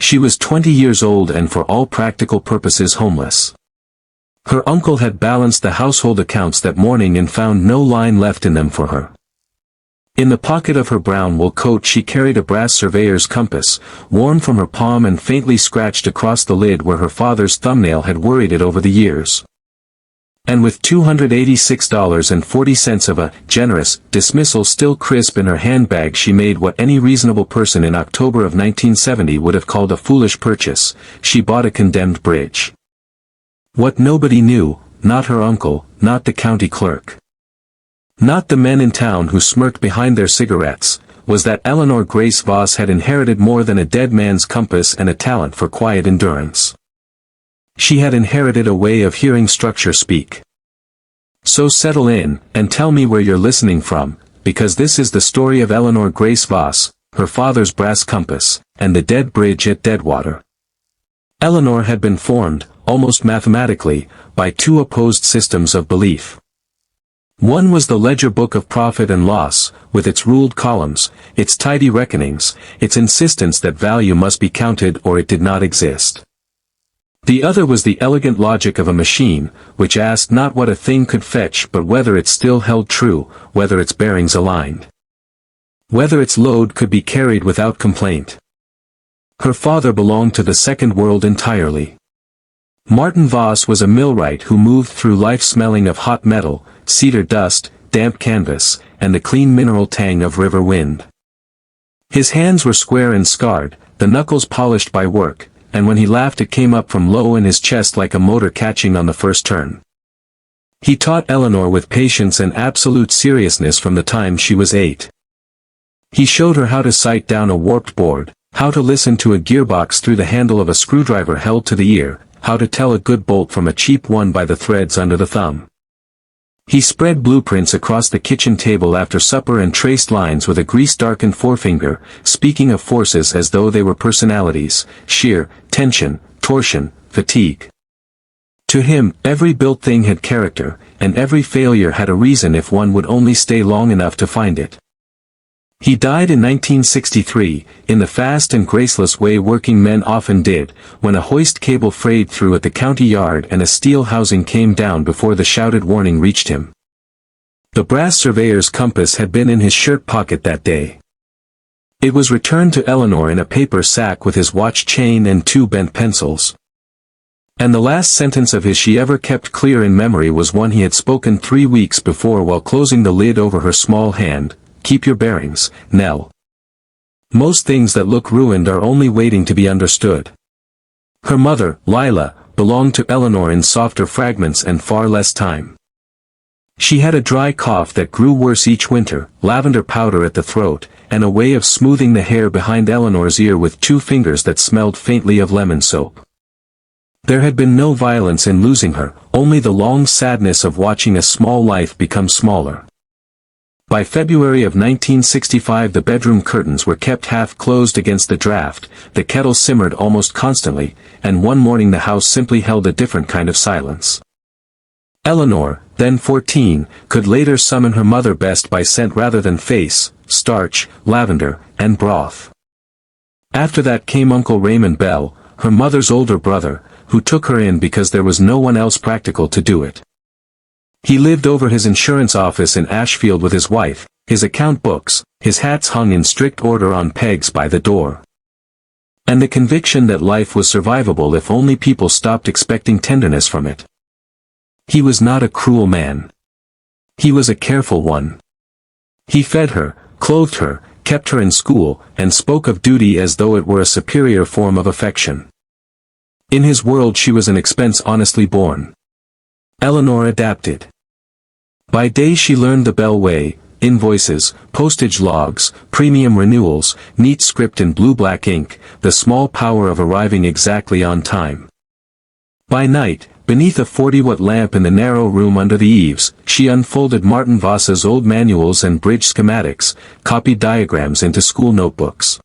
She was 20 years old and for all practical purposes homeless. Her uncle had balanced the household accounts that morning and found no line left in them for her. In the pocket of her brown wool coat she carried a brass surveyor's compass, worn from her palm and faintly scratched across the lid where her father's thumbnail had worried it over the years. And with $286.40 of a generous dismissal still crisp in her handbag, she made what any reasonable person in October of 1970 would have called a foolish purchase. She bought a condemned bridge. What nobody knew, not her uncle, not the county clerk, not the men in town who smirked behind their cigarettes, was that Eleanor Grace Voss had inherited more than a dead man's compass and a talent for quiet endurance. She had inherited a way of hearing structure speak. So settle in, and tell me where you're listening from, because this is the story of Eleanor Grace Voss, her father's brass compass, and the dead bridge at Deadwater. Eleanor had been formed, almost mathematically, by two opposed systems of belief. One was the ledger book of profit and loss, with its ruled columns, its tidy reckonings, its insistence that value must be counted or it did not exist. The other was the elegant logic of a machine, which asked not what a thing could fetch but whether it still held true, whether its bearings aligned, whether its load could be carried without complaint. Her father belonged to the second world entirely. Martin Voss was a millwright who moved through life smelling of hot metal, cedar dust, damp canvas, and the clean mineral tang of river wind. His hands were square and scarred, the knuckles polished by work, and when he laughed it came up from low in his chest like a motor catching on the first turn. He taught Eleanor with patience and absolute seriousness from the time she was 8. He showed her how to sight down a warped board, how to listen to a gearbox through the handle of a screwdriver held to the ear, how to tell a good bolt from a cheap one by the threads under the thumb. He spread blueprints across the kitchen table after supper and traced lines with a grease-darkened forefinger, speaking of forces as though they were personalities: shear, tension, torsion, fatigue. To him, every built thing had character, and every failure had a reason if one would only stay long enough to find it. He died in 1963, in the fast and graceless way working men often did, when a hoist cable frayed through at the county yard and a steel housing came down before the shouted warning reached him. The brass surveyor's compass had been in his shirt pocket that day. It was returned to Eleanor in a paper sack with his watch chain and 2 bent pencils. And the last sentence of his she ever kept clear in memory was one he had spoken 3 weeks before while closing the lid over her small hand: "Keep your bearings, Nell. Most things that look ruined are only waiting to be understood." Her mother, Lila, belonged to Eleanor in softer fragments and far less time. She had a dry cough that grew worse each winter, lavender powder at the throat, and a way of smoothing the hair behind Eleanor's ear with 2 fingers that smelled faintly of lemon soap. There had been no violence in losing her, only the long sadness of watching a small life become smaller. By February of 1965 the bedroom curtains were kept half closed against the draft, the kettle simmered almost constantly, and one morning the house simply held a different kind of silence. Eleanor, then 14, could later summon her mother best by scent rather than face, starch, lavender, and broth. After that came Uncle Raymond Bell, her mother's older brother, who took her in because there was no one else practical to do it. He lived over his insurance office in Ashfield with his wife, his account books, his hats hung in strict order on pegs by the door. And the conviction that life was survivable if only people stopped expecting tenderness from it. He was not a cruel man. He was a careful one. He fed her, clothed her, kept her in school, and spoke of duty as though it were a superior form of affection. In his world she was an expense honestly borne. Eleanor adapted. By day she learned the Bell way: invoices, postage logs, premium renewals, neat script in blue-black ink, the small power of arriving exactly on time. By night, beneath a 40-watt lamp in the narrow room under the eaves, she unfolded Martin Voss's old manuals and bridge schematics, copied diagrams into school notebooks,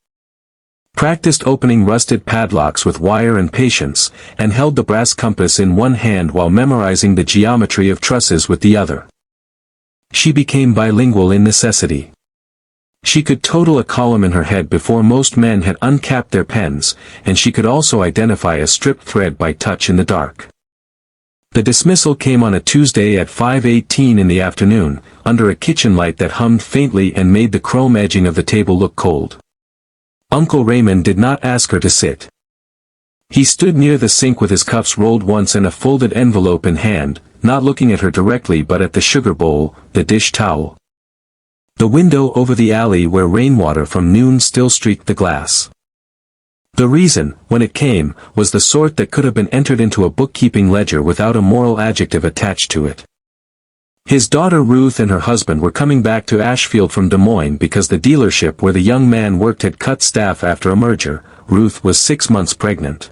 practiced opening rusted padlocks with wire and patience, and held the brass compass in one hand while memorizing the geometry of trusses with the other. She became bilingual in necessity. She could total a column in her head before most men had uncapped their pens, and she could also identify a stripped thread by touch in the dark. The dismissal came on a Tuesday at 5:18 in the afternoon, under a kitchen light that hummed faintly and made the chrome edging of the table look cold. Uncle Raymond did not ask her to sit. He stood near the sink with his cuffs rolled once and a folded envelope in hand, not looking at her directly but at the sugar bowl, the dish towel. The window over the alley where rainwater from noon still streaked the glass. The reason, when it came, was the sort that could have been entered into a bookkeeping ledger without a moral adjective attached to it. His daughter Ruth and her husband were coming back to Ashfield from Des Moines because the dealership where the young man worked had cut staff after a merger. Ruth was 6 months pregnant.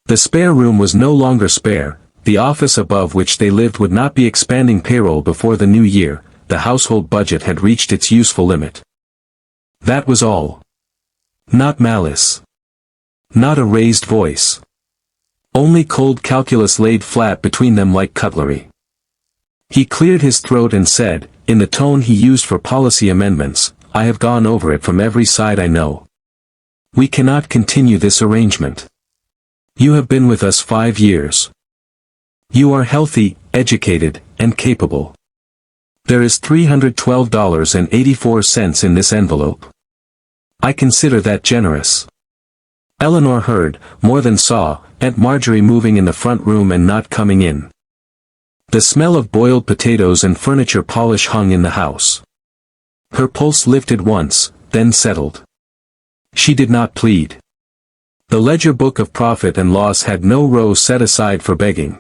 The spare room was no longer spare, the office above which they lived would not be expanding payroll before the new year, the household budget had reached its useful limit. That was all. Not malice. Not a raised voice. Only cold calculus laid flat between them like cutlery. He cleared his throat and said, in the tone he used for policy amendments, "I have gone over it from every side I know. We cannot continue this arrangement. You have been with us 5 years. You are healthy, educated, and capable. There is $312.84 in this envelope. I consider that generous." Eleanor heard, more than saw, Aunt Marjorie moving in the front room and not coming in. The smell of boiled potatoes and furniture polish hung in the house. Her pulse lifted once, then settled. She did not plead. The ledger book of profit and loss had no row set aside for begging.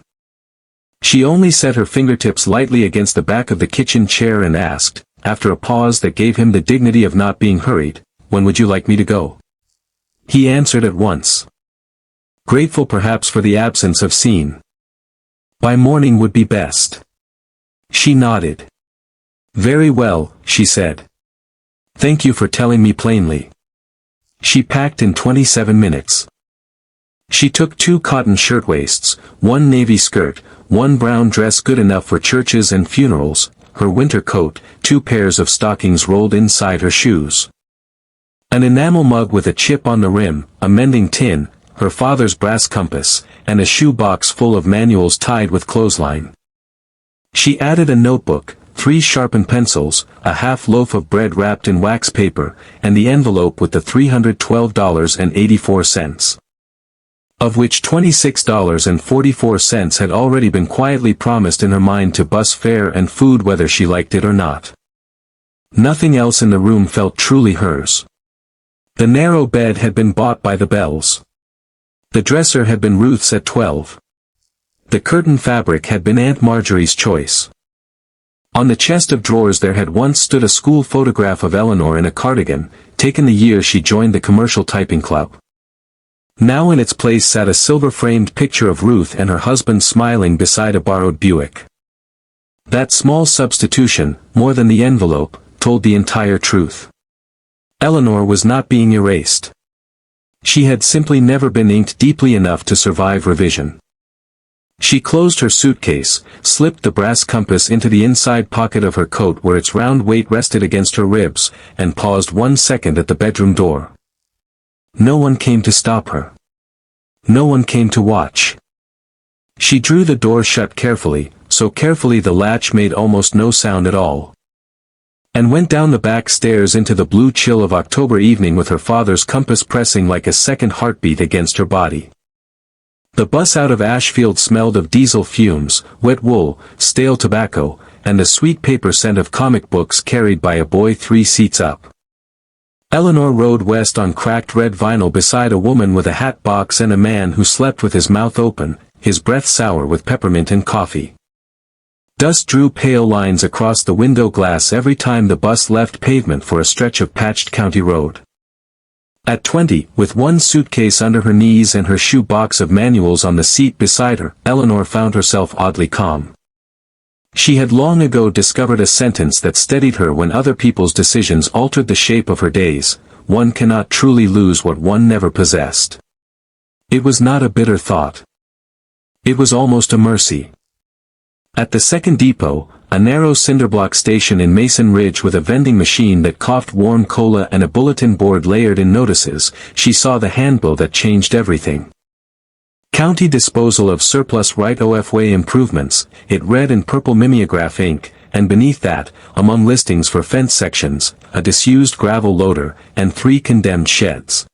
She only set her fingertips lightly against the back of the kitchen chair and asked, after a pause that gave him the dignity of not being hurried, "When would you like me to go?" He answered at once. Grateful perhaps for the absence of scene. By morning would be best. She nodded. "Very well," she said. "Thank you for telling me plainly." She packed in 27 minutes. She took 2 cotton shirtwaists, 1 navy skirt, 1 brown dress good enough for churches and funerals, her winter coat, 2 pairs of stockings rolled inside her shoes. An enamel mug with a chip on the rim, a mending tin, her father's brass compass, and a shoe box full of manuals tied with clothesline. She added a notebook, 3 sharpened pencils, a half loaf of bread wrapped in wax paper, and the envelope with the $312.84. Of which $26.44 had already been quietly promised in her mind to bus fare and food whether she liked it or not. Nothing else in the room felt truly hers. The narrow bed had been bought by the Bells. The dresser had been Ruth's at 12. The curtain fabric had been Aunt Marjorie's choice. On the chest of drawers there had once stood a school photograph of Eleanor in a cardigan, taken the year she joined the Commercial Typing Club. Now in its place sat a silver-framed picture of Ruth and her husband smiling beside a borrowed Buick. That small substitution, more than the envelope, told the entire truth. Eleanor was not being erased. She had simply never been inked deeply enough to survive revision. She closed her suitcase, slipped the brass compass into the inside pocket of her coat where its round weight rested against her ribs, and paused 1 second at the bedroom door. No one came to stop her. No one came to watch. She drew the door shut carefully, so carefully the latch made almost no sound at all. And went down the back stairs into the blue chill of October evening with her father's compass pressing like a second heartbeat against her body. The bus out of Ashfield smelled of diesel fumes, wet wool, stale tobacco, and the sweet paper scent of comic books carried by a boy 3 seats up. Eleanor rode west on cracked red vinyl beside a woman with a hat box and a man who slept with his mouth open, his breath sour with peppermint and coffee. Dust drew pale lines across the window glass every time the bus left pavement for a stretch of patched county road. At 20, with 1 suitcase under her knees and her shoe box of manuals on the seat beside her, Eleanor found herself oddly calm. She had long ago discovered a sentence that steadied her when other people's decisions altered the shape of her days: one cannot truly lose what one never possessed. It was not a bitter thought. It was almost a mercy. At the second depot, a narrow cinderblock station in Mason Ridge with a vending machine that coughed warm cola and a bulletin board layered in notices, she saw the handbill that changed everything. County Disposal of Surplus Right-of-Way Improvements, it read in purple mimeograph ink, and beneath that, among listings for fence sections, a disused gravel loader, and 3 condemned sheds.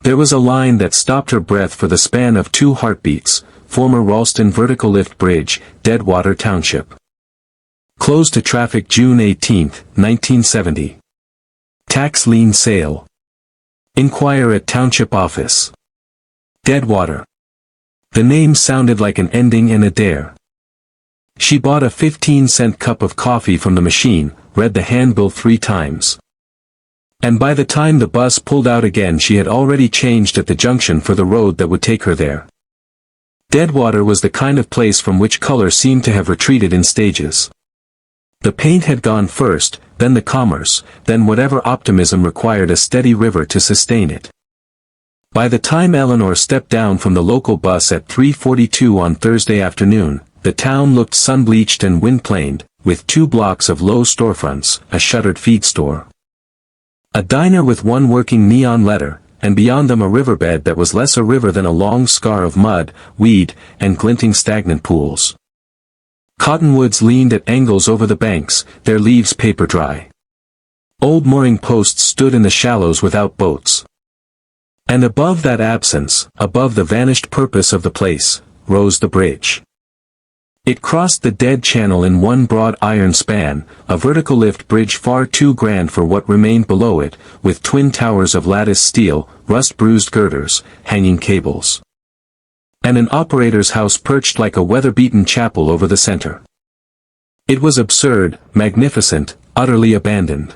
There was a line that stopped her breath for the span of 2 heartbeats: former Ralston Vertical-Lift Bridge, Deadwater Township. Closed to traffic June 18, 1970. Tax lien sale. Inquire at Township Office. Deadwater. The name sounded like an ending in a dare. She bought a 15-cent cup of coffee from the machine, read the handbill 3 times. And by the time the bus pulled out again she had already changed at the junction for the road that would take her there. Deadwater was the kind of place from which color seemed to have retreated in stages. The paint had gone first, then the commerce, then whatever optimism required a steady river to sustain it. By the time Eleanor stepped down from the local bus at 3:42 on Thursday afternoon, the town looked sun-bleached and wind-planed, with 2 blocks of low storefronts, a shuttered feed store, a diner with 1 working neon letter, and beyond them a riverbed that was less a river than a long scar of mud, weed, and glinting stagnant pools. Cottonwoods leaned at angles over the banks, their leaves paper dry. Old mooring posts stood in the shallows without boats. And above that absence, above the vanished purpose of the place, rose the bridge. It crossed the dead channel in 1 broad iron span, a vertical lift bridge far too grand for what remained below it, with twin towers of lattice steel, rust-bruised girders, hanging cables, and an operator's house perched like a weather-beaten chapel over the center. It was absurd, magnificent, utterly abandoned.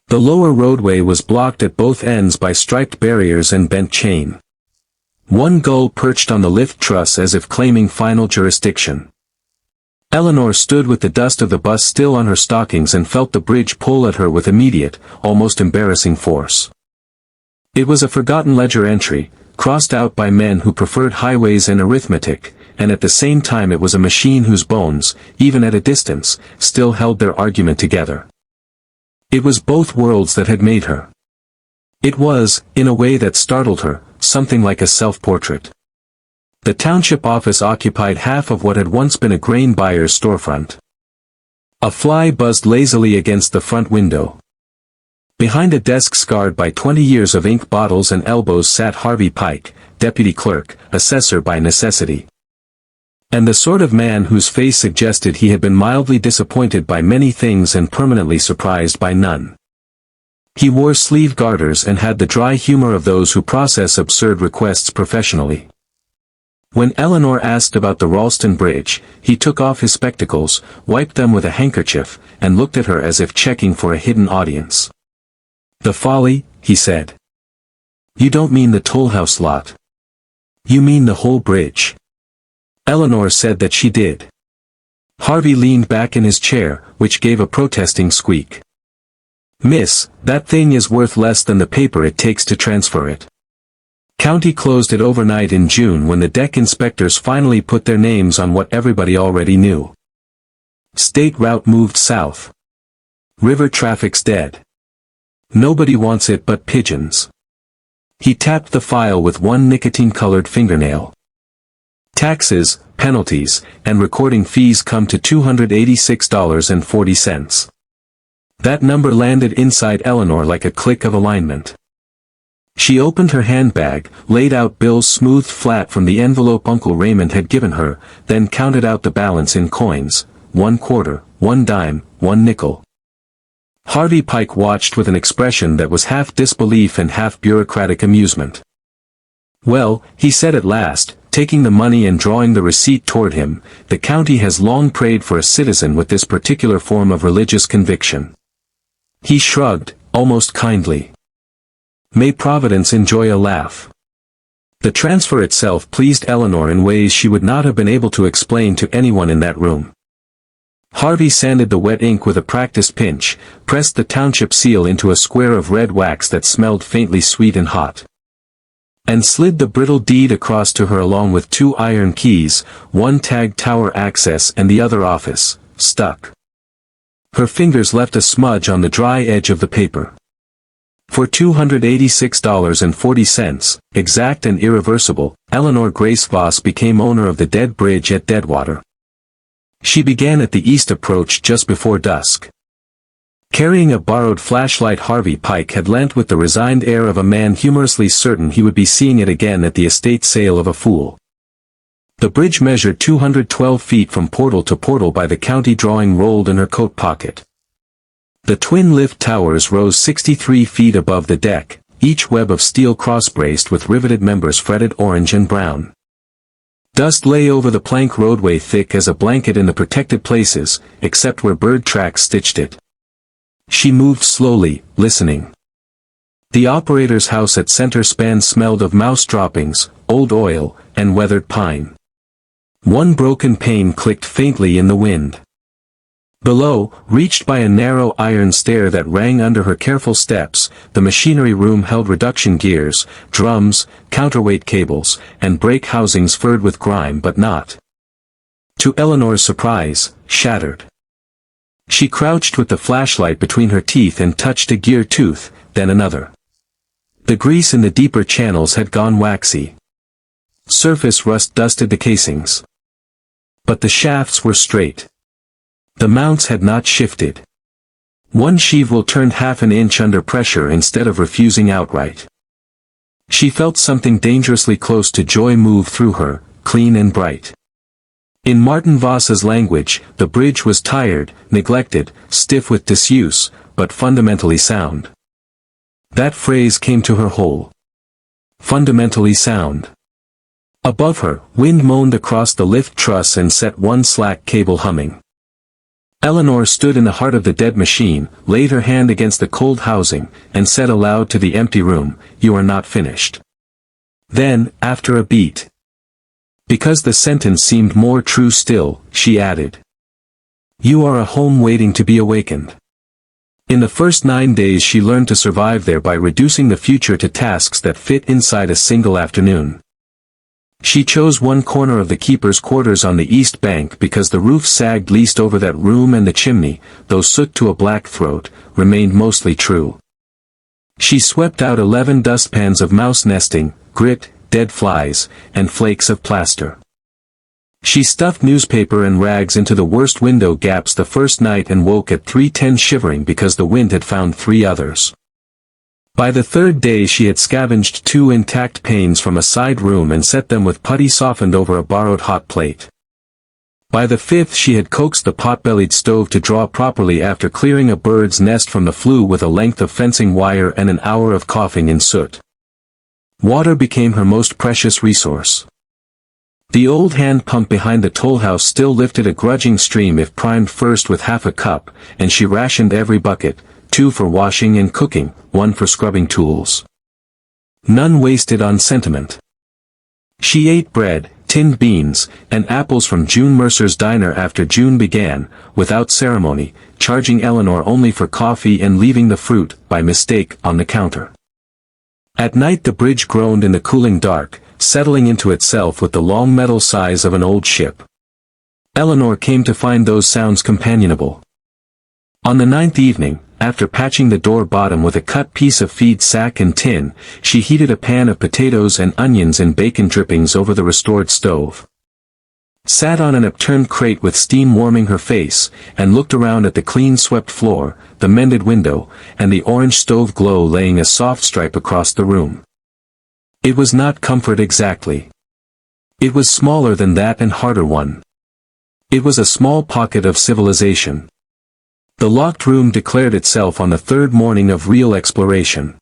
The lower roadway was blocked at both ends by striped barriers and bent chain. 1 gull perched on the lift truss as if claiming final jurisdiction. Eleanor stood with the dust of the bus still on her stockings and felt the bridge pull at her with immediate, almost embarrassing force. It was a forgotten ledger entry, crossed out by men who preferred highways and arithmetic, and at the same time it was a machine whose bones, even at a distance, still held their argument together. It was both worlds that had made her. It was, in a way that startled her, something like a self-portrait. The township office occupied half of what had once been a grain buyer's storefront. A fly buzzed lazily against the front window. Behind a desk scarred by 20 years of ink bottles and elbows sat Harvey Pike, deputy clerk, assessor by necessity. And the sort of man whose face suggested he had been mildly disappointed by many things and permanently surprised by none. He wore sleeve garters and had the dry humor of those who process absurd requests professionally. When Eleanor asked about the Ralston Bridge, he took off his spectacles, wiped them with a handkerchief, and looked at her as if checking for a hidden audience. "The Folly," he said. "You don't mean the toll house lot. You mean the whole bridge." Eleanor said that she did. Harvey leaned back in his chair, which gave a protesting squeak. "Miss, that thing is worth less than the paper it takes to transfer it. County closed it overnight in June when the deck inspectors finally put their names on what everybody already knew. State route moved south. River traffic's dead. Nobody wants it but pigeons." He tapped the file with 1 nicotine-colored fingernail. "Taxes, penalties, and recording fees come to $286.40. That number landed inside Eleanor like a click of alignment. She opened her handbag, laid out bills smoothed flat from the envelope Uncle Raymond had given her, then counted out the balance in coins, 1 quarter, 1 dime, 1 nickel. Harvey Pike watched with an expression that was half disbelief and half bureaucratic amusement. "Well," he said at last, taking the money and drawing the receipt toward him, "the county has long prayed for a citizen with this particular form of religious conviction." He shrugged, almost kindly. May Providence enjoy a laugh. The transfer itself pleased Eleanor in ways she would not have been able to explain to anyone in that room. Harvey sanded the wet ink with a practiced pinch, pressed the township seal into a square of red wax that smelled faintly sweet and hot, and slid the brittle deed across to her along with 2 iron keys, 1 tagged Tower Access and the other Office, stuck. Her fingers left a smudge on the dry edge of the paper. For $286.40, exact and irreversible, Eleanor Grace Voss became owner of the dead bridge at Deadwater. She began at the east approach just before dusk. Carrying a borrowed flashlight, Harvey Pike had leant with the resigned air of a man humorously certain he would be seeing it again at the estate sale of a fool. The bridge measured 212 feet from portal to portal by the county drawing rolled in her coat pocket. The twin lift towers rose 63 feet above the deck, each web of steel cross-braced with riveted members fretted orange and brown. Dust lay over the plank roadway thick as a blanket in the protected places, except where bird tracks stitched it. She moved slowly, listening. The operator's house at center span smelled of mouse droppings, old oil, and weathered pine. One broken pane clicked faintly in the wind. Below, reached by a narrow iron stair that rang under her careful steps, the machinery room held reduction gears, drums, counterweight cables, and brake housings furred with grime but not, to Eleanor's surprise, shattered. She crouched with the flashlight between her teeth and touched a gear tooth, then another. The grease in the deeper channels had gone waxy. Surface rust dusted the casings. But the shafts were straight. The mounts had not shifted. One sheave will turned half an inch under pressure instead of refusing outright. She felt something dangerously close to joy move through her, clean and bright. In Martin Voss's language, the bridge was tired, neglected, stiff with disuse, but fundamentally sound. That phrase came to her whole. Fundamentally sound. Above her, wind moaned across the lift truss and set one slack cable humming. Eleanor stood in the heart of the dead machine, laid her hand against the cold housing, and said aloud to the empty room, "You are not finished." Then, after a beat, because the sentence seemed more true still, she added, "You are a home waiting to be awakened." In the first 9 days she learned to survive there by reducing the future to tasks that fit inside a single afternoon. She chose one corner of the keeper's quarters on the east bank because the roof sagged least over that room, and the chimney, though soot to a black throat, remained mostly true. She swept out 11 dustpans of mouse nesting, grit, dead flies, and flakes of plaster. She stuffed newspaper and rags into the worst window gaps the first night and woke at 3:10 shivering because the wind had found 3 others. By the 3rd day she had scavenged 2 intact panes from a side room and set them with putty softened over a borrowed hot plate. By the 5th she had coaxed the pot-bellied stove to draw properly after clearing a bird's nest from the flue with a length of fencing wire and an hour of coughing in soot. Water became her most precious resource. The old hand pump behind the toll house still lifted a grudging stream if primed first with half a cup, and she rationed every bucket, 2 for washing and cooking, 1 for scrubbing tools. None wasted on sentiment. She ate bread, tinned beans, and apples from June Mercer's diner after June began, without ceremony, charging Eleanor only for coffee and leaving the fruit, by mistake, on the counter. At night the bridge groaned in the cooling dark, settling into itself with the long metal sighs of an old ship. Eleanor came to find those sounds companionable. On the 9th evening, after patching the door bottom with a cut piece of feed sack and tin, she heated a pan of potatoes and onions and bacon drippings over the restored stove. Sat on an upturned crate with steam warming her face, and looked around at the clean-swept floor, the mended window, and the orange stove glow laying a soft stripe across the room. It was not comfort exactly. It was smaller than that and harder one. It was a small pocket of civilization. The locked room declared itself on the 3rd morning of real exploration.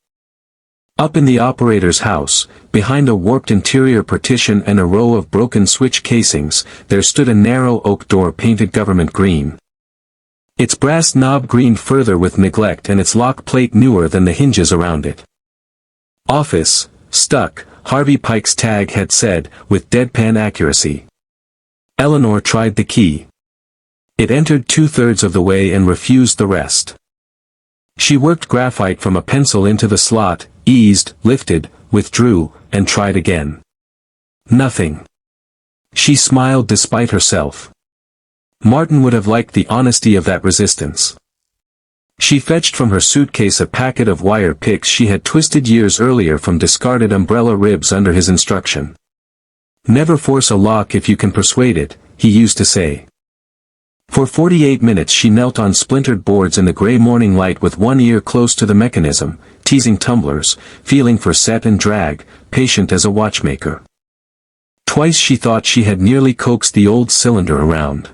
Up in the operator's house, behind a warped interior partition and a row of broken switch casings, there stood a narrow oak door painted government green. Its brass knob greened further with neglect and its lock plate newer than the hinges around it. Office, stuck, Harvey Pike's tag had said, with deadpan accuracy. Eleanor tried the key. It entered 2/3 of the way and refused the rest. She worked graphite from a pencil into the slot, eased, lifted, withdrew, and tried again. Nothing. She smiled despite herself. Martin would have liked the honesty of that resistance. She fetched from her suitcase a packet of wire picks she had twisted years earlier from discarded umbrella ribs under his instruction. "Never force a lock if you can persuade it," he used to say. For 48 minutes she knelt on splintered boards in the grey morning light with one ear close to the mechanism, teasing tumblers, feeling for set and drag, patient as a watchmaker. Twice she thought she had nearly coaxed the old cylinder around.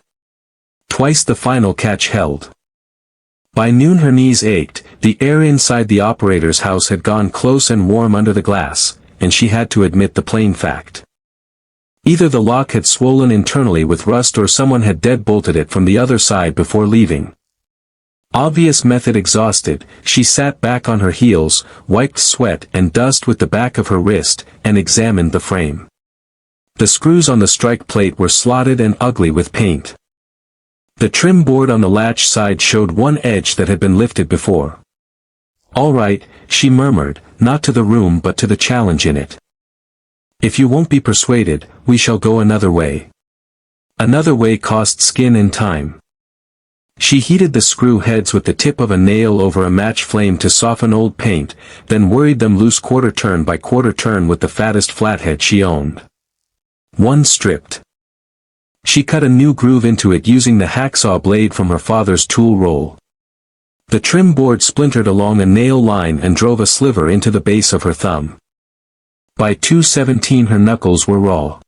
Twice the final catch held. By noon her knees ached, the air inside the operator's house had gone close and warm under the glass, and she had to admit the plain fact. Either the lock had swollen internally with rust or someone had deadbolted it from the other side before leaving. Obvious method exhausted, she sat back on her heels, wiped sweat and dust with the back of her wrist, and examined the frame. The screws on the strike plate were slotted and ugly with paint. The trim board on the latch side showed one edge that had been lifted before. "All right," she murmured, not to the room but to the challenge in it. "If you won't be persuaded, we shall go another way." Another way cost skin and time. She heated the screw heads with the tip of a nail over a match flame to soften old paint, then worried them loose quarter turn by quarter turn with the fattest flathead she owned. One stripped. She cut a new groove into it using the hacksaw blade from her father's tool roll. The trim board splintered along a nail line and drove a sliver into the base of her thumb. By 2:17 her knuckles were raw.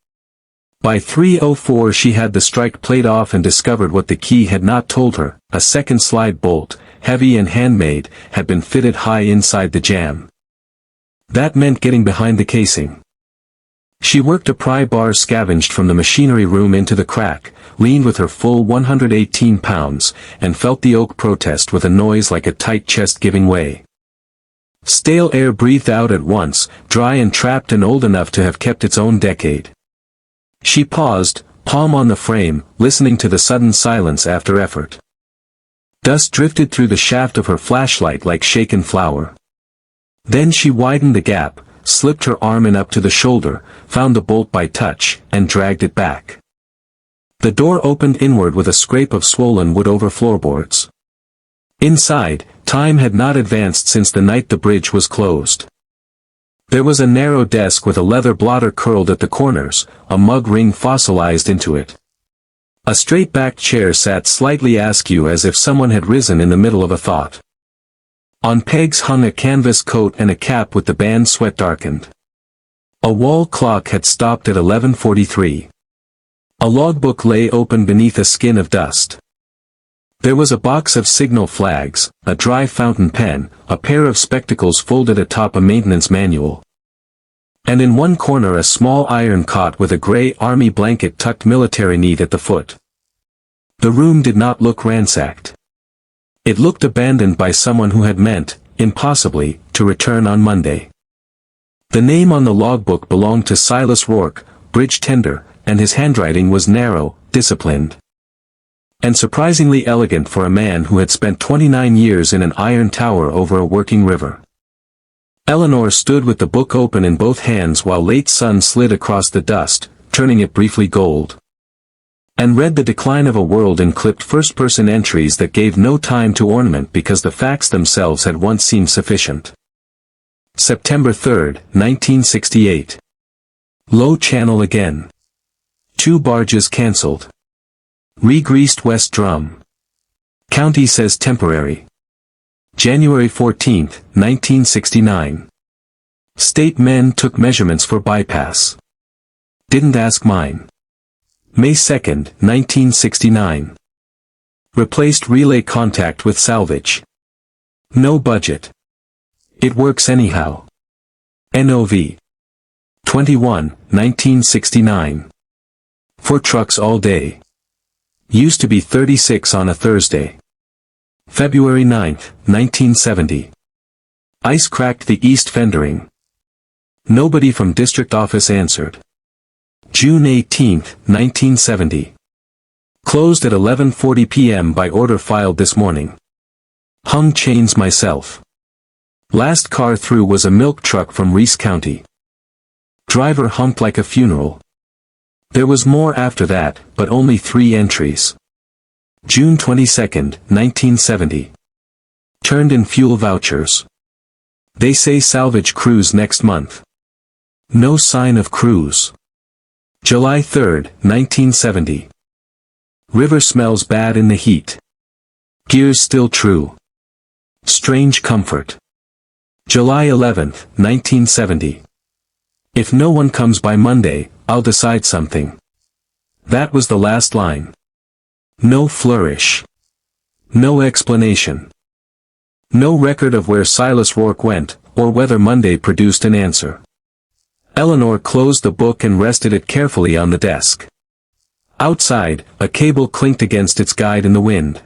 By 3:04 she had the strike plate off and discovered what the key had not told her: a second slide bolt, heavy and handmade, had been fitted high inside the jamb. That meant getting behind the casing. She worked a pry bar scavenged from the machinery room into the crack, leaned with her full 118 pounds, and felt the oak protest with a noise like a tight chest giving way. Stale air breathed out at once, dry and trapped and old enough to have kept its own decade. She paused, palm on the frame, listening to the sudden silence after effort. Dust drifted through the shaft of her flashlight like shaken flour. Then she widened the gap, slipped her arm in up to the shoulder, found the bolt by touch, and dragged it back. The door opened inward with a scrape of swollen wood over floorboards. Inside, time had not advanced since the night the bridge was closed. There was a narrow desk with a leather blotter curled at the corners, a mug ring fossilized into it. A straight-backed chair sat slightly askew as if someone had risen in the middle of a thought. On pegs hung a canvas coat and a cap with the band sweat darkened. A wall clock had stopped at 11:43. A logbook lay open beneath a skin of dust. There was a box of signal flags, a dry fountain pen, a pair of spectacles folded atop a maintenance manual. And in one corner a small iron cot with a grey army blanket tucked military neat at the foot. The room did not look ransacked. It looked abandoned by someone who had meant, impossibly, to return on Monday. The name on the logbook belonged to Silas Rourke, bridge tender, and his handwriting was narrow, disciplined, and surprisingly elegant for a man who had spent 29 years in an iron tower over a working river. Eleanor stood with the book open in both hands while late sun slid across the dust, turning it briefly gold, and read the decline of a world in clipped first-person entries that gave no time to ornament because the facts themselves had once seemed sufficient. September 3, 1968. Low channel again. 2 barges cancelled. Re-greased west drum. County says temporary. January 14, 1969. State men took measurements for bypass. Didn't ask mine. May 2, 1969. Replaced relay contact with salvage. No budget. It works anyhow. NOV. 21, 1969. 4 trucks all day. Used to be 36 on a Thursday. February 9, 1970. Ice cracked the east fendering. Nobody from district office answered. June 18, 1970. Closed at 11:40 p.m. by order filed this morning. Hung chains myself. Last car through was a milk truck from Reese County. Driver humped like a funeral. There was more after that, but only 3 entries. June 22, 1970. Turned in fuel vouchers. They say salvage cruise next month. No sign of cruise. July 3, 1970. River smells bad in the heat. Gears still true. Strange comfort. July 11, 1970. If no one comes by Monday, I'll decide something. That was the last line. No flourish. No explanation. No record of where Silas Rourke went, or whether Monday produced an answer. Eleanor closed the book and rested it carefully on the desk. Outside, a cable clinked against its guide in the wind.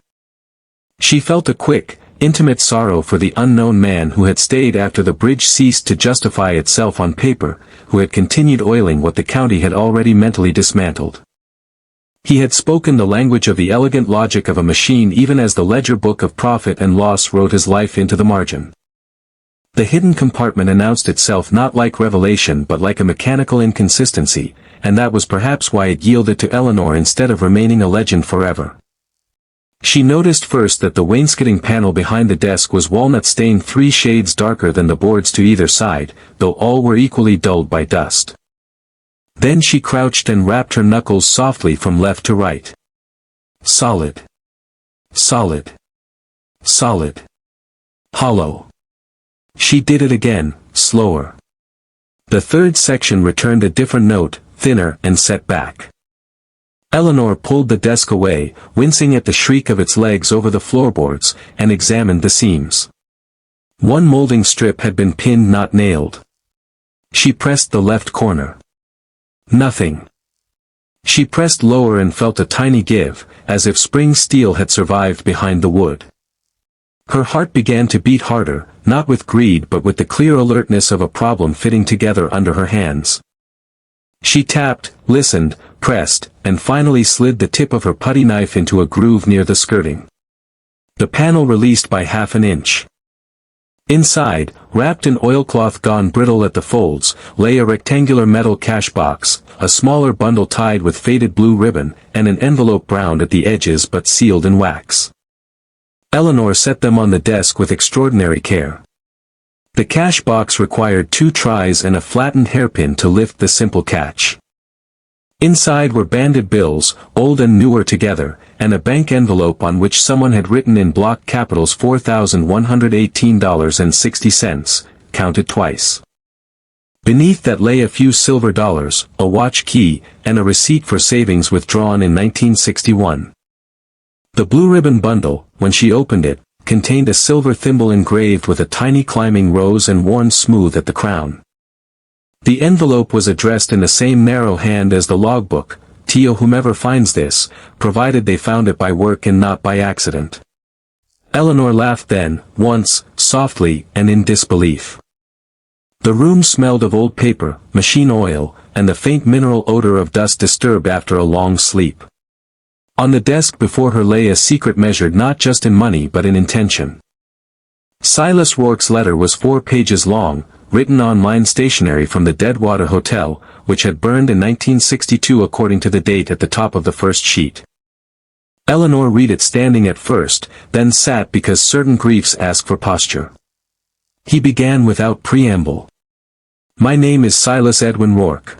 She felt a quick, intimate sorrow for the unknown man who had stayed after the bridge ceased to justify itself on paper, who had continued oiling what the county had already mentally dismantled. He had spoken the language of the elegant logic of a machine even as the ledger book of profit and loss wrote his life into the margin. The hidden compartment announced itself not like revelation but like a mechanical inconsistency, and that was perhaps why it yielded to Eleanor instead of remaining a legend forever. She noticed first that the wainscoting panel behind the desk was walnut-stained 3 shades darker than the boards to either side, though all were equally dulled by dust. Then she crouched and rapped her knuckles softly from left to right. Solid. Solid. Solid. Hollow. She did it again, slower. The third section returned a different note, thinner and set back. Eleanor pulled the desk away, wincing at the shriek of its legs over the floorboards, and examined the seams. One molding strip had been pinned, not nailed. She pressed the left corner. Nothing. She pressed lower and felt a tiny give, as if spring steel had survived behind the wood. Her heart began to beat harder, not with greed but with the clear alertness of a problem fitting together under her hands. She tapped, listened, pressed, and finally slid the tip of her putty knife into a groove near the skirting. The panel released by half an inch. Inside, wrapped in oilcloth gone brittle at the folds, lay a rectangular metal cash box, a smaller bundle tied with faded blue ribbon, and an envelope browned at the edges but sealed in wax. Eleanor set them on the desk with extraordinary care. The cash box required 2 tries and a flattened hairpin to lift the simple catch. Inside were banded bills, old and newer together, and a bank envelope on which someone had written in block capitals $4,118.60, counted twice. Beneath that lay a few silver dollars, a watch key, and a receipt for savings withdrawn in 1961. The blue ribbon bundle, when she opened it, contained a silver thimble engraved with a tiny climbing rose and worn smooth at the crown. The envelope was addressed in the same narrow hand as the logbook, "To whomever finds this, provided they found it by work and not by accident." Eleanor laughed then, once, softly, and in disbelief. The room smelled of old paper, machine oil, and the faint mineral odor of dust disturbed after a long sleep. On the desk before her lay a secret measured not just in money but in intention. Silas Rourke's letter was 4 pages long, written on line stationery from the Deadwater Hotel, which had burned in 1962 according to the date at the top of the first sheet. Eleanor read it standing at first, then sat because certain griefs ask for posture. He began without preamble. "My name is Silas Edwin Rourke.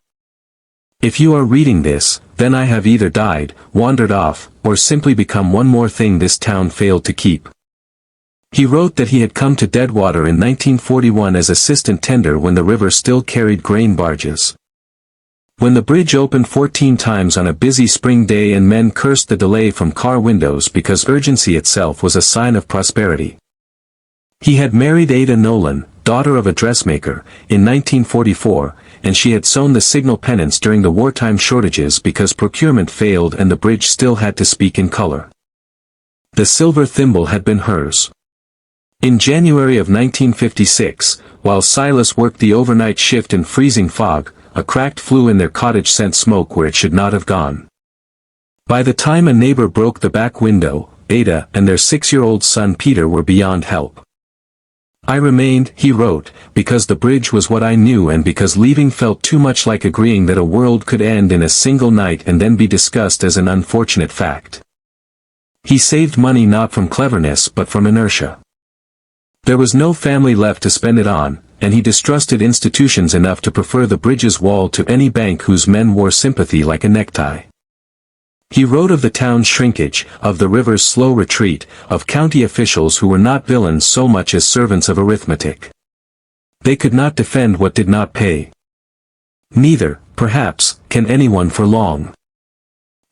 If you are reading this, then I have either died, wandered off, or simply become one more thing this town failed to keep." He wrote that he had come to Deadwater in 1941 as assistant tender when the river still carried grain barges. When the bridge opened 14 times on a busy spring day and men cursed the delay from car windows because urgency itself was a sign of prosperity. He had married Ada Nolan, daughter of a dressmaker, in 1944, and she had sewn the signal pennants during the wartime shortages because procurement failed and the bridge still had to speak in color. The silver thimble had been hers. In January of 1956, while Silas worked the overnight shift in freezing fog, a crack flew in their cottage sent smoke where it should not have gone. By the time a neighbor broke the back window, Ada and their 6-year-old son Peter were beyond help. "I remained," he wrote, "because the bridge was what I knew and because leaving felt too much like agreeing that a world could end in a single night and then be discussed as an unfortunate fact." He saved money not from cleverness but from inertia. There was no family left to spend it on, and he distrusted institutions enough to prefer the bridge's wall to any bank whose men wore sympathy like a necktie. He wrote of the town's shrinkage, of the river's slow retreat, of county officials who were not villains so much as servants of arithmetic. They could not defend what did not pay. Neither, perhaps, can anyone for long.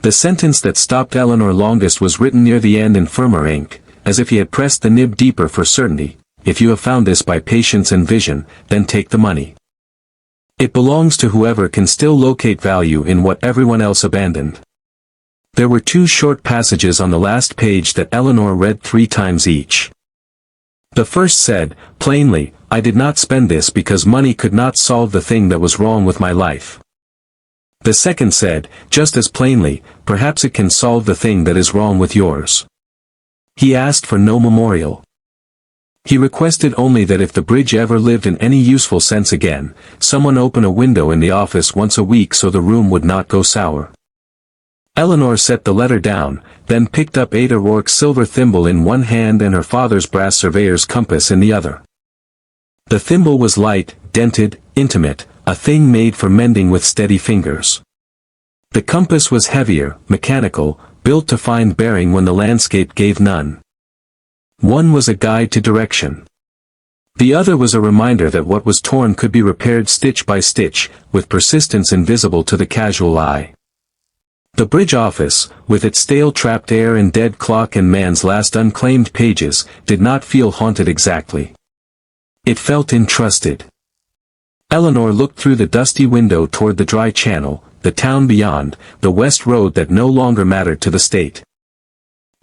The sentence that stopped Eleanor longest was written near the end in firmer ink, as if he had pressed the nib deeper for certainty. If you have found this by patience and vision, then take the money. It belongs to whoever can still locate value in what everyone else abandoned. There were 2 short passages on the last page that Eleanor read 3 times each. The first said, plainly, I did not spend this because money could not solve the thing that was wrong with my life. The second said, just as plainly, perhaps it can solve the thing that is wrong with yours. He asked for no memorial. He requested only that if the bridge ever lived in any useful sense again, someone open a window in the office once a week so the room would not go sour. Eleanor set the letter down, then picked up Ada Rourke's silver thimble in one hand and her father's brass surveyor's compass in the other. The thimble was light, dented, intimate, a thing made for mending with steady fingers. The compass was heavier, mechanical, built to find bearing when the landscape gave none. One was a guide to direction. The other was a reminder that what was torn could be repaired stitch by stitch, with persistence invisible to the casual eye. The bridge office, with its stale trapped air and dead clock and man's last unclaimed pages, did not feel haunted exactly. It felt entrusted. Eleanor looked through the dusty window toward the dry channel, the town beyond, the west road that no longer mattered to the state.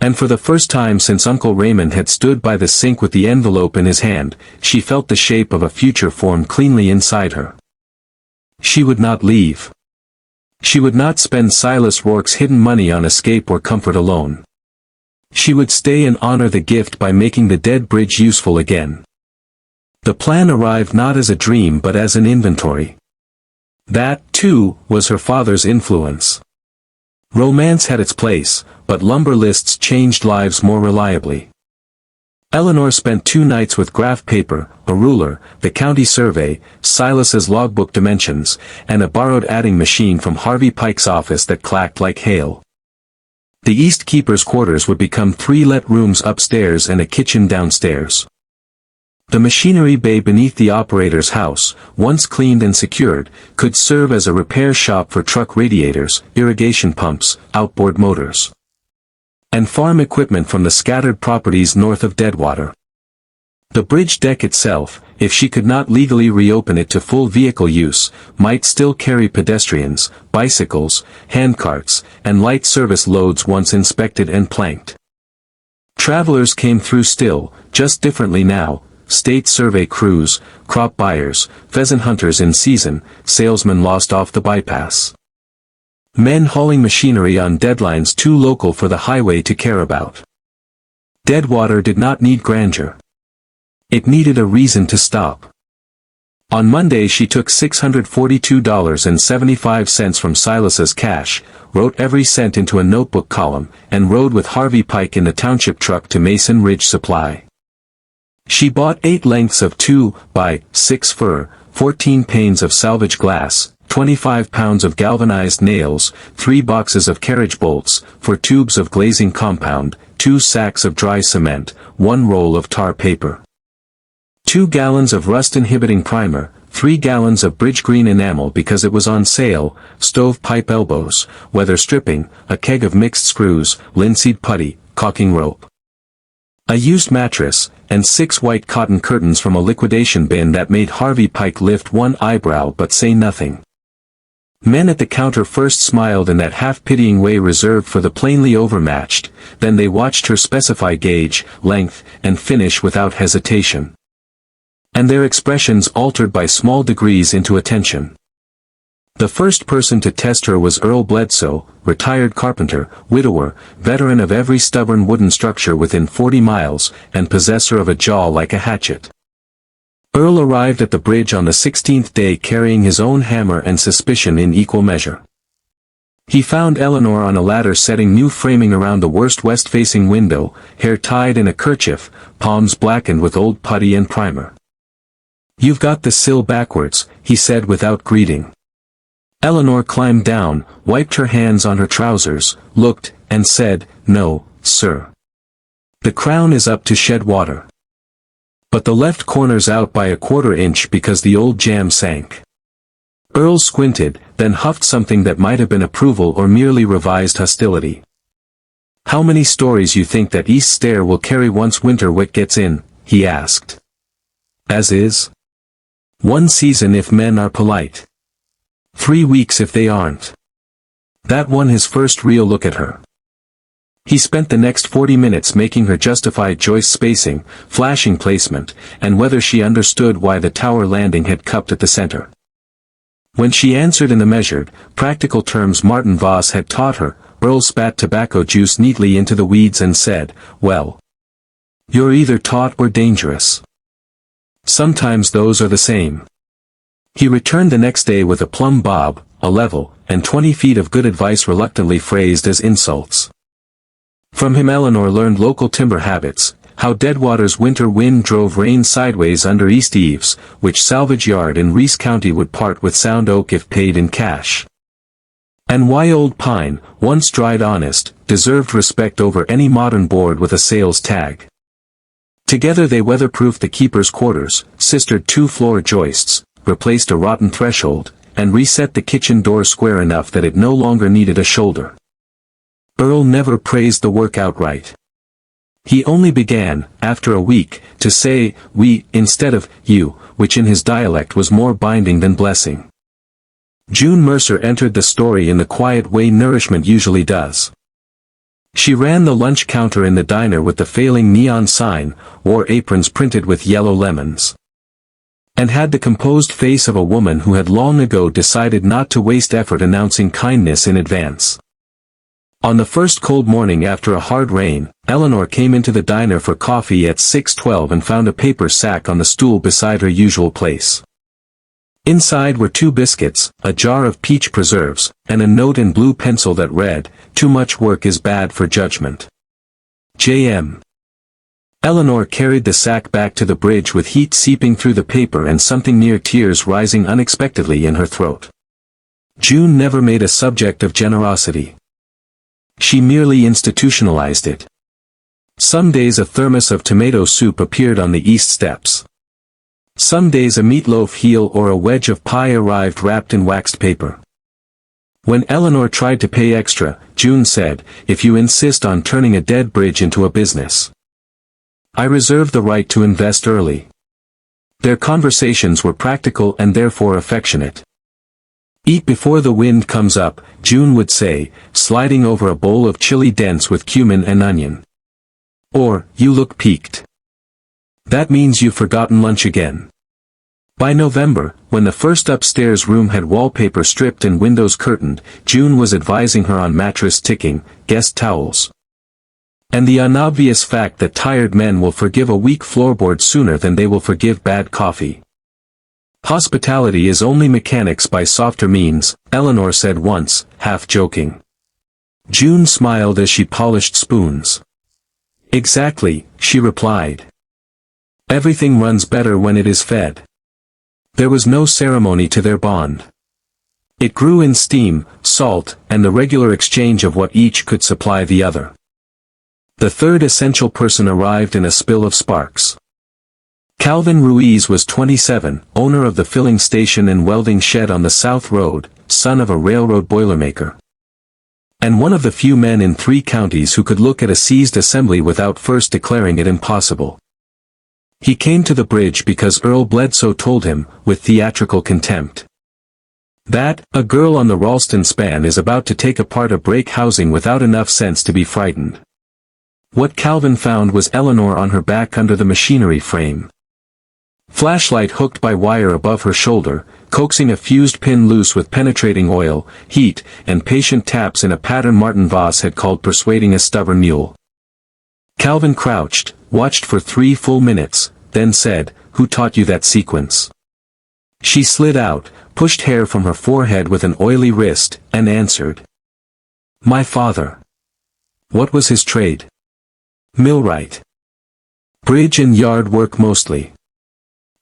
And for the first time since Uncle Raymond had stood by the sink with the envelope in his hand, she felt the shape of a future formed cleanly inside her. She would not leave. She would not spend Silas Rourke's hidden money on escape or comfort alone. She would stay and honor the gift by making the dead bridge useful again. The plan arrived not as a dream but as an inventory. That, too, was her father's influence. Romance had its place, but lumber lists changed lives more reliably. Eleanor spent 2 nights with graph paper, a ruler, the county survey, Silas's logbook dimensions, and a borrowed adding machine from Harvey Pike's office that clacked like hail. The East Keeper's quarters would become 3 let rooms upstairs and a kitchen downstairs. The machinery bay beneath the operator's house, once cleaned and secured, could serve as a repair shop for truck radiators, irrigation pumps, outboard motors, and farm equipment from the scattered properties north of Deadwater. The bridge deck itself, if she could not legally reopen it to full vehicle use, might still carry pedestrians, bicycles, handcarts, and light service loads once inspected and planked. Travelers came through still, just differently now. State survey crews, crop buyers, pheasant hunters in season, salesmen lost off the bypass. Men hauling machinery on deadlines too local for the highway to care about. Deadwater did not need grandeur. It needed a reason to stop. On Monday she took $642.75 from Silas's cash, wrote every cent into a notebook column, and rode with Harvey Pike in the township truck to Mason Ridge Supply. She bought 8 lengths of 2 by 6 fir, 14 panes of salvage glass, 25 pounds of galvanized nails, 3 boxes of carriage bolts, 4 tubes of glazing compound, 2 sacks of dry cement, 1 roll of tar paper, 2 gallons of rust-inhibiting primer, 3 gallons of bridge green enamel because it was on sale, stove pipe elbows, weather stripping, a keg of mixed screws, linseed putty, caulking rope, a used mattress, and 6 white cotton curtains from a liquidation bin that made Harvey Pike lift one eyebrow but say nothing. Men at the counter first smiled in that half-pitying way reserved for the plainly overmatched, then they watched her specify gauge, length, and finish without hesitation. And their expressions altered by small degrees into attention. The first person to test her was Earl Bledsoe, retired carpenter, widower, veteran of every stubborn wooden structure within 40 miles, and possessor of a jaw like a hatchet. Earl arrived at the bridge on the 16th day carrying his own hammer and suspicion in equal measure. He found Eleanor on a ladder setting new framing around the worst west-facing window, hair tied in a kerchief, palms blackened with old putty and primer. "You've got the sill backwards," he said without greeting. Eleanor climbed down, wiped her hands on her trousers, looked, and said, "No, sir. The crown is up to shed water. But the left corner's out by a quarter inch because the old jamb sank." Earl squinted, then huffed something that might have been approval or merely revised hostility. "How many stories you think that east stair will carry once winter wet gets in?" he asked. "As is? One season if men are polite. 3 weeks if they aren't." That won his first real look at her. He spent the next 40 minutes making her justify joist spacing, flashing placement, and whether she understood why the tower landing had cupped at the center. When she answered in the measured, practical terms Martin Voss had taught her, Earl spat tobacco juice neatly into the weeds and said, "Well, you're either taught or dangerous. Sometimes those are the same." He returned the next day with a plumb bob, a level, and 20 feet of good advice reluctantly phrased as insults. From him Eleanor learned local timber habits, how Deadwater's winter wind drove rain sideways under east eaves, which salvage yard in Reese County would part with sound oak if paid in cash. And why old pine, once dried honest, deserved respect over any modern board with a sales tag. Together they weatherproofed the keeper's quarters, sistered 2 floor joists, replaced a rotten threshold, and reset the kitchen door square enough that it no longer needed a shoulder. Earl never praised the work outright. He only began, after a week, to say, "we," instead of "you," which in his dialect was more binding than blessing. June Mercer entered the story in the quiet way nourishment usually does. She ran the lunch counter in the diner with the failing neon sign, wore aprons printed with yellow lemons, and had the composed face of a woman who had long ago decided not to waste effort announcing kindness in advance. On the first cold morning after a hard rain, Eleanor came into the diner for coffee at 6:12 and found a paper sack on the stool beside her usual place. Inside were 2 biscuits, a jar of peach preserves, and a note in blue pencil that read, "Too much work is bad for judgment. J.M." Eleanor carried the sack back to the bridge with heat seeping through the paper and something near tears rising unexpectedly in her throat. June never made a subject of generosity. She merely institutionalized it. Some days a thermos of tomato soup appeared on the east steps. Some days a meatloaf heel or a wedge of pie arrived wrapped in waxed paper. When Eleanor tried to pay extra, June said, "If you insist on turning a dead bridge into a business, I reserve the right to invest early." Their conversations were practical and therefore affectionate. "Eat before the wind comes up," June would say, sliding over a bowl of chili dents with cumin and onion. Or, "You look peaked. That means you've forgotten lunch again." By November, when the first upstairs room had wallpaper stripped and windows curtained, June was advising her on mattress ticking, guest towels, and the unobvious fact that tired men will forgive a weak floorboard sooner than they will forgive bad coffee. "Hospitality is only mechanics by softer means," Eleanor said once, half joking. June smiled as she polished spoons. "Exactly," she replied. "Everything runs better when it is fed." There was no ceremony to their bond. It grew in steam, salt, and the regular exchange of what each could supply the other. The third essential person arrived in a spill of sparks. Calvin Ruiz was 27, owner of the filling station and welding shed on the South Road, son of a railroad boilermaker, and one of the few men in 3 counties who could look at a seized assembly without first declaring it impossible. He came to the bridge because Earl Bledsoe told him, with theatrical contempt, that a girl on the Ralston span is about to take apart a break housing without enough sense to be frightened. What Calvin found was Eleanor on her back under the machinery frame, flashlight hooked by wire above her shoulder, coaxing a fused pin loose with penetrating oil, heat, and patient taps in a pattern Martin Voss had called persuading a stubborn mule. Calvin crouched, watched for 3 full minutes, then said, "Who taught you that sequence?" She slid out, pushed hair from her forehead with an oily wrist, and answered, My father. What was his trade? Millwright. Bridge and yard work mostly.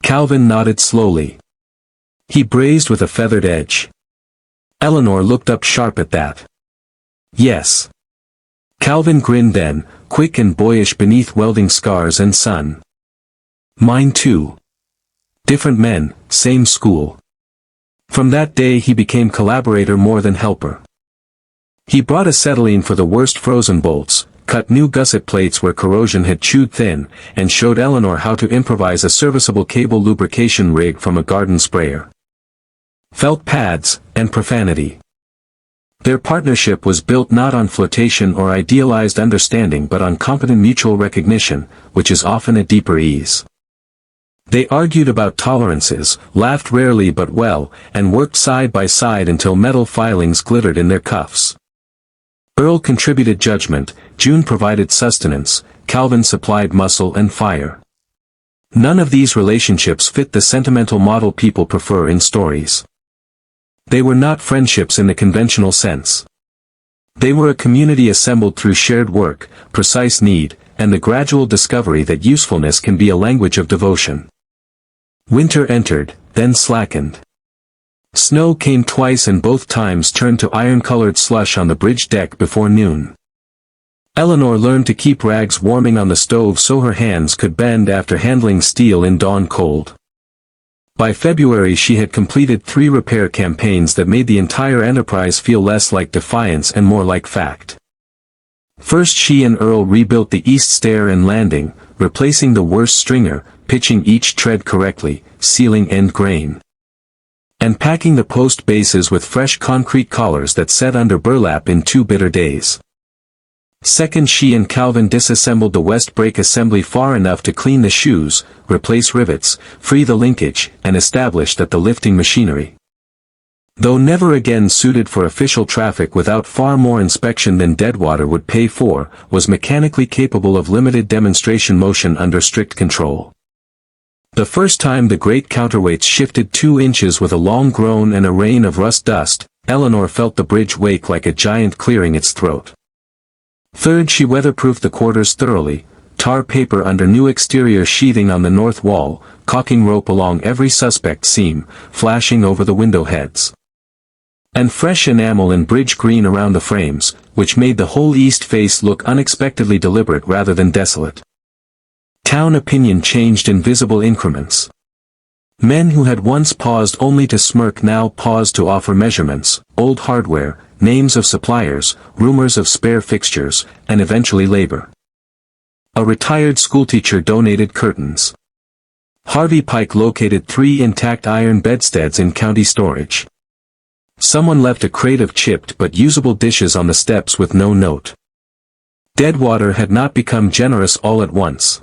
Calvin nodded slowly. He brazed with a feathered edge. Eleanor looked up sharp at that. Yes. Calvin grinned then, quick and boyish beneath welding scars and sun. Mine too. Different men, same school. From that day he became collaborator more than helper. He brought acetylene for the worst frozen bolts, cut new gusset plates where corrosion had chewed thin, and showed Eleanor how to improvise a serviceable cable lubrication rig from a garden sprayer. Felt pads, and profanity. Their partnership was built not on flirtation or idealized understanding but on competent mutual recognition, which is often a deeper ease. They argued about tolerances, laughed rarely but well, and worked side by side until metal filings glittered in their cuffs. Earl contributed judgment, June provided sustenance, Calvin supplied muscle and fire. None of these relationships fit the sentimental model people prefer in stories. They were not friendships in the conventional sense. They were a community assembled through shared work, precise need, and the gradual discovery that usefulness can be a language of devotion. Winter entered, then slackened. Snow came twice and both times turned to iron-colored slush on the bridge deck before noon. Eleanor learned to keep rags warming on the stove so her hands could bend after handling steel in dawn cold. By February she had completed 3 repair campaigns that made the entire enterprise feel less like defiance and more like fact. First she and Earl rebuilt the east stair and landing, replacing the worst stringer, pitching each tread correctly, sealing end grain, and packing the post bases with fresh concrete collars that set under burlap in 2 bitter days. Second she and Calvin disassembled the west brake assembly far enough to clean the shoes, replace rivets, free the linkage, and establish that the lifting machinery, though never again suited for official traffic without far more inspection than Deadwater would pay for, was mechanically capable of limited demonstration motion under strict control. The first time the great counterweights shifted 2 inches with a long groan and a rain of rust dust, Eleanor felt the bridge wake like a giant clearing its throat. Third she weatherproofed the quarters thoroughly, tar paper under new exterior sheathing on the north wall, caulking rope along every suspect seam, flashing over the window heads, and fresh enamel and bridge green around the frames, which made the whole east face look unexpectedly deliberate rather than desolate. Town opinion changed in visible increments. Men who had once paused only to smirk now paused to offer measurements, old hardware, names of suppliers, rumors of spare fixtures, and eventually labor. A retired schoolteacher donated curtains. Harvey Pike located 3 intact iron bedsteads in county storage. Someone left a crate of chipped but usable dishes on the steps with no note. Deadwater had not become generous all at once.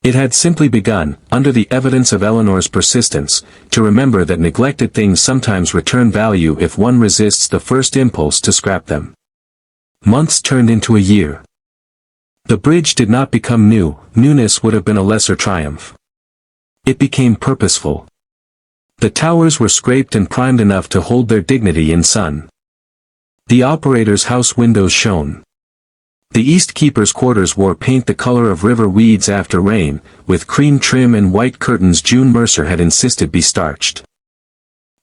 It had simply begun, under the evidence of Eleanor's persistence, to remember that neglected things sometimes return value if one resists the first impulse to scrap them. Months turned into a year. The bridge did not become new, newness would have been a lesser triumph. It became purposeful. The towers were scraped and primed enough to hold their dignity in sun. The operator's house windows shone. The East Keeper's quarters wore paint the color of river weeds after rain, with cream trim and white curtains June Mercer had insisted be starched.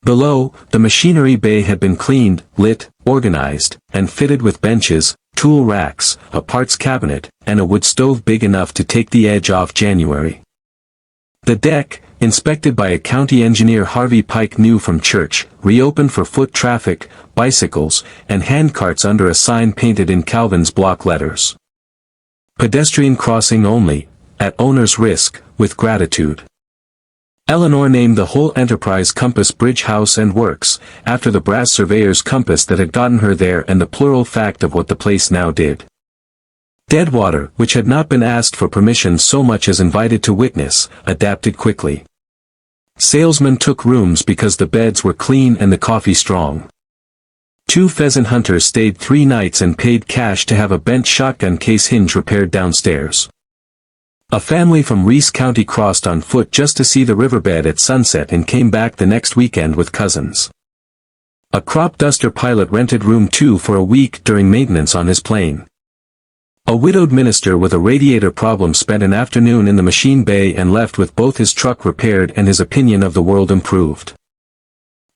Below, the machinery bay had been cleaned, lit, organized, and fitted with benches, tool racks, a parts cabinet, and a wood stove big enough to take the edge off January. The deck, inspected by a county engineer Harvey Pike knew from church, reopened for foot traffic, bicycles, and handcarts under a sign painted in Calvin's block letters. Pedestrian crossing only, at owner's risk, with gratitude. Eleanor named the whole enterprise Compass Bridge House and Works, after the brass surveyor's compass that had gotten her there and the plural fact of what the place now did. Deadwater, which had not been asked for permission so much as invited to witness, adapted quickly. Salesmen took rooms because the beds were clean and the coffee strong. 2 pheasant hunters stayed 3 nights and paid cash to have a bent shotgun case hinge repaired downstairs. A family from Reese County crossed on foot just to see the riverbed at sunset and came back the next weekend with cousins. A crop duster pilot rented room 2 for a week during maintenance on his plane. A widowed minister with a radiator problem spent an afternoon in the machine bay and left with both his truck repaired and his opinion of the world improved.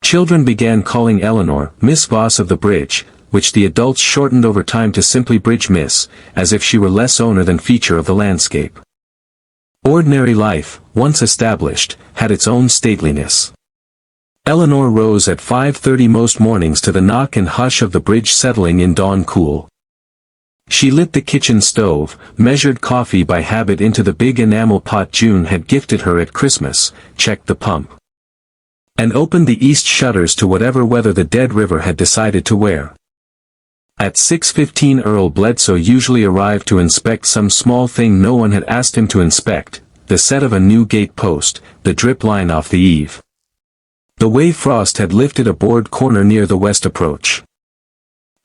Children began calling Eleanor Miss Voss of the bridge, which the adults shortened over time to simply Bridge Miss, as if she were less owner than feature of the landscape. Ordinary life, once established, had its own stateliness. Eleanor rose at 5:30 most mornings to the knock and hush of the bridge settling in dawn cool. She lit the kitchen stove, measured coffee by habit into the big enamel pot June had gifted her at Christmas, checked the pump, and opened the east shutters to whatever weather the dead river had decided to wear. At 6:15 Earl Bledsoe usually arrived to inspect some small thing no one had asked him to inspect, the set of a new gate post, the drip line off the eave. The way frost had lifted a board corner near the west approach.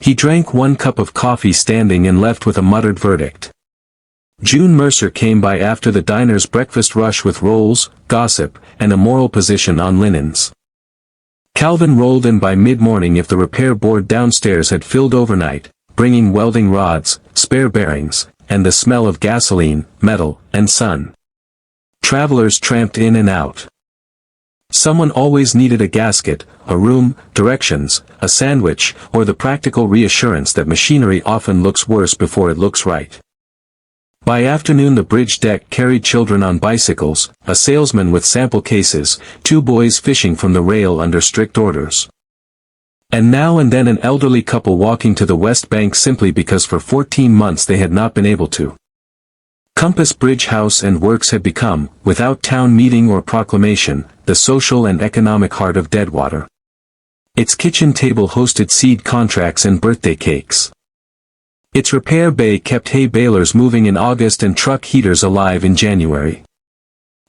He drank 1 cup of coffee standing and left with a muttered verdict. June Mercer came by after the diner's breakfast rush with rolls, gossip, and a moral position on linens. Calvin rolled in by mid-morning if the repair board downstairs had filled overnight, bringing welding rods, spare bearings, and the smell of gasoline, metal, and sun. Travelers tramped in and out. Someone always needed a gasket, a room, directions, a sandwich, or the practical reassurance that machinery often looks worse before it looks right. By afternoon the bridge deck carried children on bicycles, a salesman with sample cases, 2 boys fishing from the rail under strict orders. And now and then an elderly couple walking to the west bank simply because for 14 months they had not been able to. Compass Bridge House and Works had become, without town meeting or proclamation, the social and economic heart of Deadwater. Its kitchen table hosted seed contracts and birthday cakes. Its repair bay kept hay balers moving in August and truck heaters alive in January.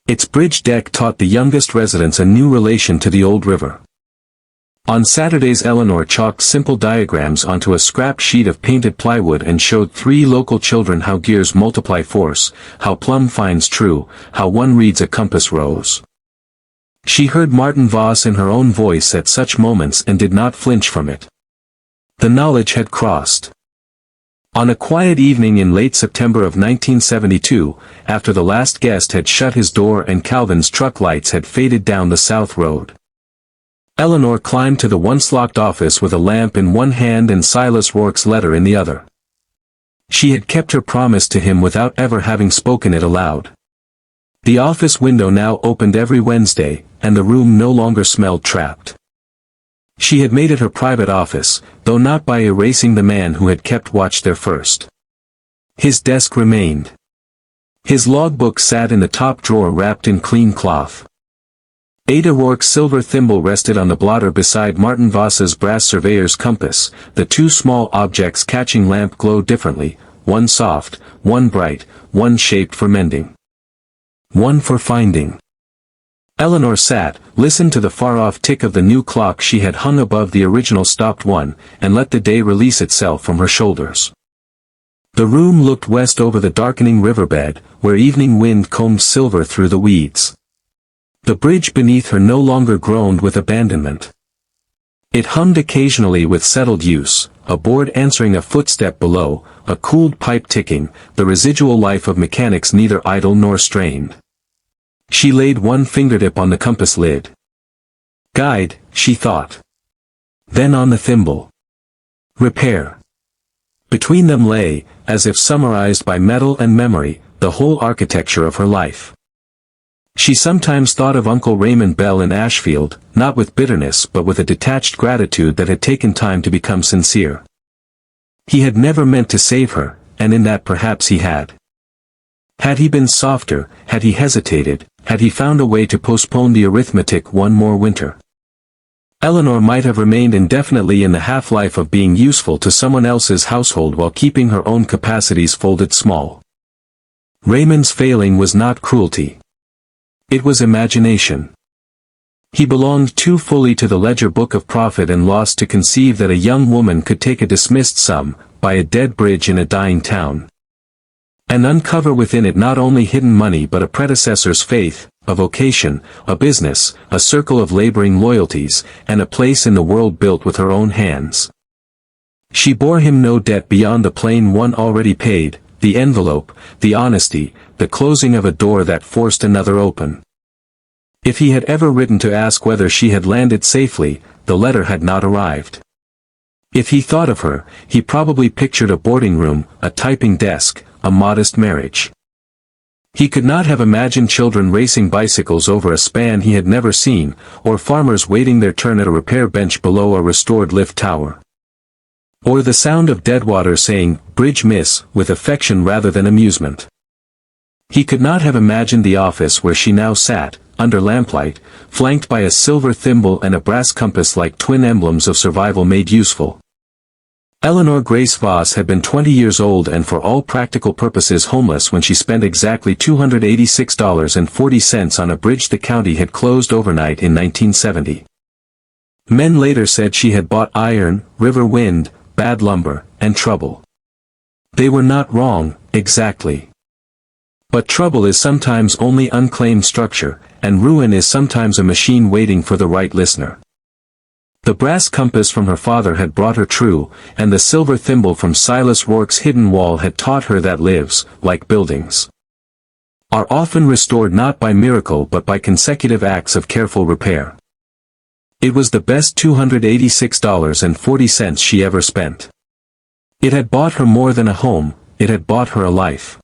Its bridge deck taught the youngest residents a new relation to the old river. On Saturdays Eleanor chalked simple diagrams onto a scrap sheet of painted plywood and showed 3 local children how gears multiply force, how plumb finds true, how one reads a compass rose. She heard Martin Voss in her own voice at such moments and did not flinch from it. The knowledge had crossed. On a quiet evening in late September of 1972, after the last guest had shut his door and Calvin's truck lights had faded down the south road, Eleanor climbed to the once-locked office with a lamp in one hand and Silas Rourke's letter in the other. She had kept her promise to him without ever having spoken it aloud. The office window now opened every Wednesday, and the room no longer smelled trapped. She had made it her private office, though not by erasing the man who had kept watch there first. His desk remained. His logbook sat in the top drawer wrapped in clean cloth. Ada Rourke's silver thimble rested on the blotter beside Martin Voss's brass surveyor's compass, the 2 small objects catching lamp glowed differently, one soft, one bright, one shaped for mending, one for finding. Eleanor sat, listened to the far-off tick of the new clock she had hung above the original stopped one, and let the day release itself from her shoulders. The room looked west over the darkening riverbed, where evening wind combed silver through the weeds. The bridge beneath her no longer groaned with abandonment. It hummed occasionally with settled use, a board answering a footstep below, a cooled pipe ticking, the residual life of mechanics neither idle nor strained. She laid one fingertip on the compass lid. Guide, she thought. Then on the thimble. Repair. Between them lay, as if summarized by metal and memory, the whole architecture of her life. She sometimes thought of Uncle Raymond Bell in Ashfield, not with bitterness but with a detached gratitude that had taken time to become sincere. He had never meant to save her, and in that perhaps he had. Had he been softer, had he hesitated, had he found a way to postpone the arithmetic one more winter, Eleanor might have remained indefinitely in the half-life of being useful to someone else's household while keeping her own capacities folded small. Raymond's failing was not cruelty. It was imagination. He belonged too fully to the ledger book of profit and loss to conceive that a young woman could take a dismissed sum, buy a dead bridge in a dying town, and uncover within it not only hidden money but a predecessor's faith, a vocation, a business, a circle of laboring loyalties, and a place in the world built with her own hands. She bore him no debt beyond the plain one already paid, the envelope, the honesty, the closing of a door that forced another open. If he had ever written to ask whether she had landed safely, the letter had not arrived. If he thought of her, he probably pictured a boarding room, a typing desk, a modest marriage. He could not have imagined children racing bicycles over a span he had never seen, or farmers waiting their turn at a repair bench below a restored lift tower. Or the sound of Deadwater saying, "Bridge miss," with affection rather than amusement. He could not have imagined the office where she now sat, under lamplight, flanked by a silver thimble and a brass compass like twin emblems of survival made useful. Eleanor Grace Voss had been 20 years old and for all practical purposes homeless when she spent exactly $286.40 on a bridge the county had closed overnight in 1970. Men later said she had bought iron, river wind, bad lumber, and trouble. They were not wrong, exactly. But trouble is sometimes only unclaimed structure, and ruin is sometimes a machine waiting for the right listener. The brass compass from her father had brought her true, and the silver thimble from Silas Rourke's hidden wall had taught her that lives, like buildings, are often restored not by miracle but by consecutive acts of careful repair. It was the best $286.40 she ever spent. It had bought her more than a home, it had bought her a life.